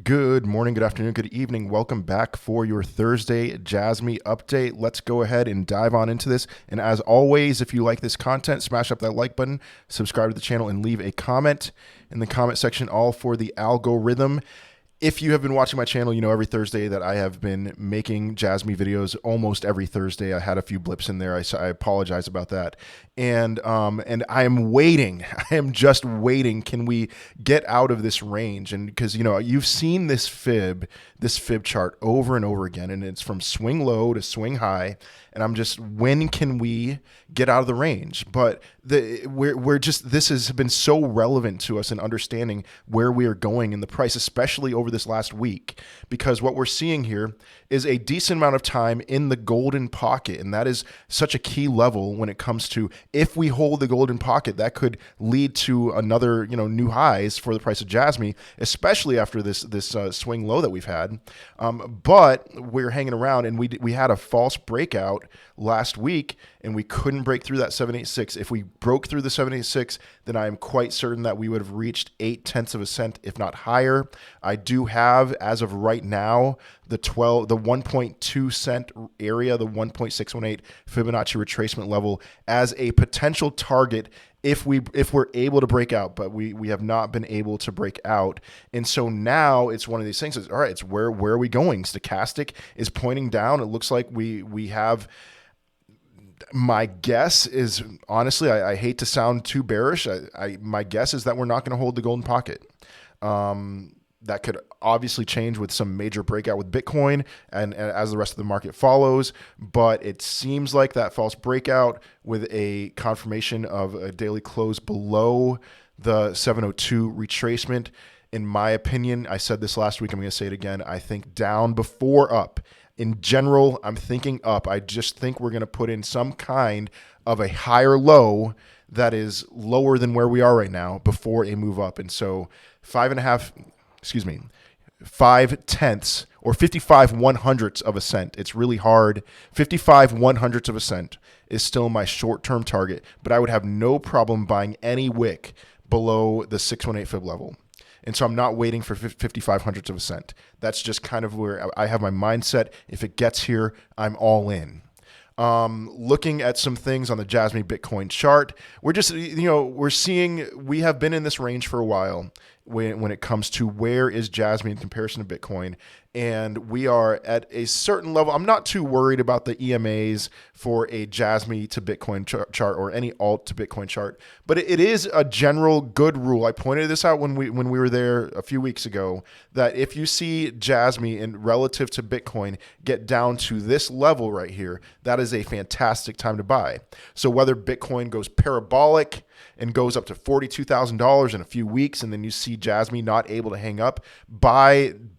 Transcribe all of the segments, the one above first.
Good morning, good afternoon, good evening. Welcome back for your Thursday JASMY update. Let's go ahead and dive on into this. And as always, if you like this content, smash up that like button, subscribe to the channel, and leave a comment in the comment section, all for the algorithm. If you have been watching my channel, you know every Thursday that I have been making JASMY videos almost every Thursday. I had a few blips in there. I apologize about that. And I am waiting. I am just waiting. Can we get out of this range? And because, you've seen this fib chart over and over again, and it's from swing low to swing high. And I'm just, when can we get out of the range? But this has been so relevant to us in understanding where we are going in the price, especially over this last week, because what we're seeing here is a decent amount of time in the golden pocket. And that is such a key level when it comes to, if we hold the golden pocket, that could lead to another, new highs for the price of JASMY, especially after this swing low that we've had. But we're hanging around, and we had a false breakout last week, and we couldn't break through that 786. If we broke through the 786, then I am quite certain that we would have reached 0.8 of a cent, if not higher. I do have, as of right now, the 1.2 cent area, the 1.618 Fibonacci retracement level, as a potential target if we're able to break out, but we have not been able to break out. And so now it's one of these things. All right, it's where are we going? Stochastic is pointing down. It looks like we have. My guess is, honestly, I hate to sound too bearish. My guess is that we're not going to hold the golden pocket. That could obviously change with some major breakout with Bitcoin and as the rest of the market follows. But it seems like that false breakout with a confirmation of a daily close below the 702 retracement, in my opinion, I said this last week, I'm going to say it again, I think down before up. In general, I'm thinking up. I just think we're going to put in some kind of a higher low that is lower than where we are right now before a move up. And so 5/10 or 55/100ths of a cent. It's really hard. 55/100ths of a cent is still my short-term target, but I would have no problem buying any wick below the 618 fib level. And so I'm not waiting for 55/100ths of a cent. That's just kind of where I have my mindset. If it gets here, I'm all in. Looking at some things on the JASMY Bitcoin chart, we're just, we're seeing, we have been in this range for a while when it comes to where is JASMY in comparison to Bitcoin. And we are at a certain level. I'm not too worried about the EMAs for a JASMY to Bitcoin chart or any alt to Bitcoin chart, but it is a general good rule. I pointed this out when we were there a few weeks ago, that if you see JASMY in relative to Bitcoin get down to this level right here, that is a fantastic time to buy. So whether Bitcoin goes parabolic and goes up to $42,000 in a few weeks, and then you see JASMY not able to hang up, buying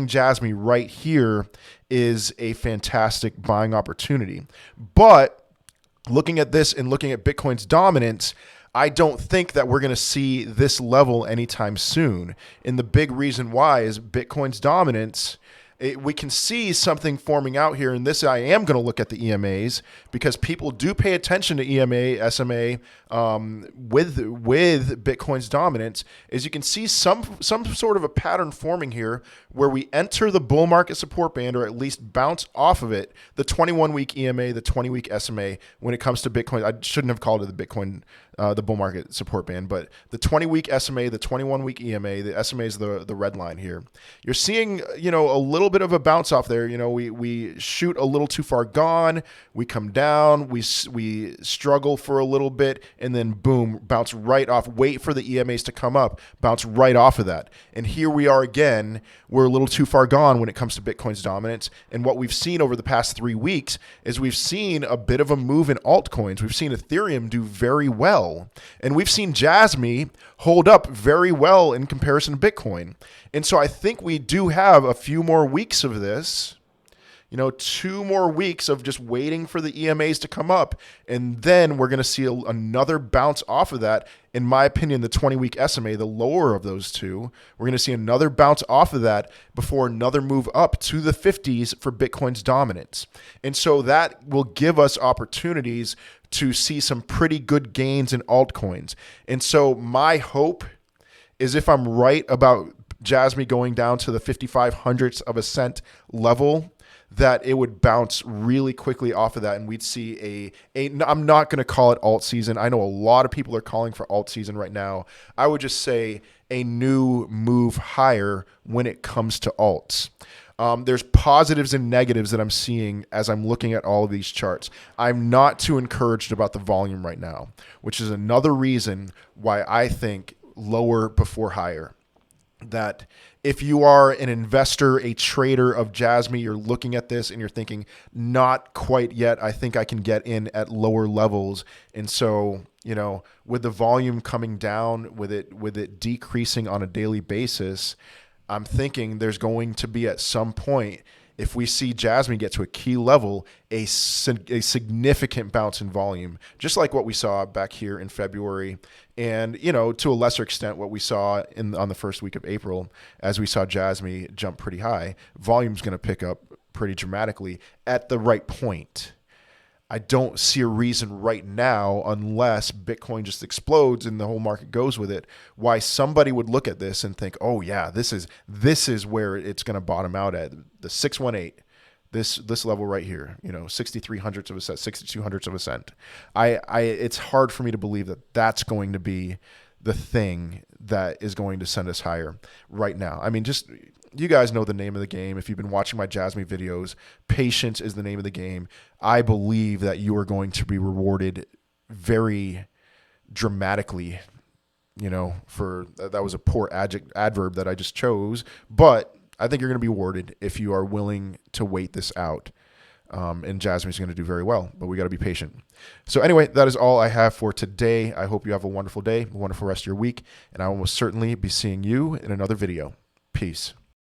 JASMY right here is a fantastic buying opportunity. But looking at this and looking at Bitcoin's dominance, I don't think that we're going to see this level anytime soon. And the big reason why is Bitcoin's dominance. We can see something forming out here, and this I am going to look at the EMAs because people do pay attention to EMA, SMA with Bitcoin's dominance. As you can see, some sort of a pattern forming here where we enter the bull market support band, or at least bounce off of it, the 21-week EMA, the 20-week SMA. When it comes to Bitcoin, I shouldn't have called it the Bitcoin, the bull market support band, but the 20-week SMA, the 21-week EMA, the SMA is the red line here. You're seeing, a little bit of a bounce off there. We shoot a little too far gone, we come down, we struggle for a little bit, and then boom, bounce right off, wait for the EMAs to come up, bounce right off of that. And here we are again, we're a little too far gone when it comes to Bitcoin's dominance. And what we've seen over the past 3 weeks is we've seen a bit of a move in altcoins. We've seen Ethereum do very well, and we've seen JASMY hold up very well in comparison to Bitcoin. And so I think we do have a few more weeks of this, 2 more weeks of just waiting for the EMAs to come up. And then we're going to see another bounce off of that. In my opinion, the 20-week SMA, the lower of those two, we're going to see another bounce off of that before another move up to the 50s for Bitcoin's dominance. And so that will give us opportunities to see some pretty good gains in altcoins. And so my hope is, if I'm right about JASMY going down to the 5,500ths of a cent level, that it would bounce really quickly off of that, and we'd see I'm not going to call it alt season. I know a lot of people are calling for alt season right now. I would just say a new move higher when it comes to alts. There's positives and negatives that I'm seeing as I'm looking at all of these charts. I'm not too encouraged about the volume right now, which is another reason why I think lower before higher. That if you are an investor, a trader of JASMY, you're looking at this and you're thinking, not quite yet. I think I can get in at lower levels. And so, with the volume coming down, with it decreasing on a daily basis, I'm thinking there's going to be at some point, if we see JASMY get to a key level, a significant bounce in volume, just like what we saw back here in February, and to a lesser extent what we saw on the first week of April, as we saw JASMY jump pretty high. Volume's going to pick up pretty dramatically at the right point. I don't see a reason right now, unless Bitcoin just explodes and the whole market goes with it, why somebody would look at this and think, oh yeah, this is where it's going to bottom out at the 618, this level right here, 6,300ths of a cent, 6,200ths of a cent. It's hard for me to believe that that's going to be the thing that is going to send us higher right now. I mean, just, you guys know the name of the game. If you've been watching my JASMY videos, patience is the name of the game. I believe that you are going to be rewarded very dramatically, for that was a poor adverb that I just chose, but I think you're going to be rewarded if you are willing to wait this out. And JASMY is going to do very well, but we got to be patient. So anyway, that is all I have for today. I hope you have a wonderful day, a wonderful rest of your week, and I will most certainly be seeing you in another video. Peace.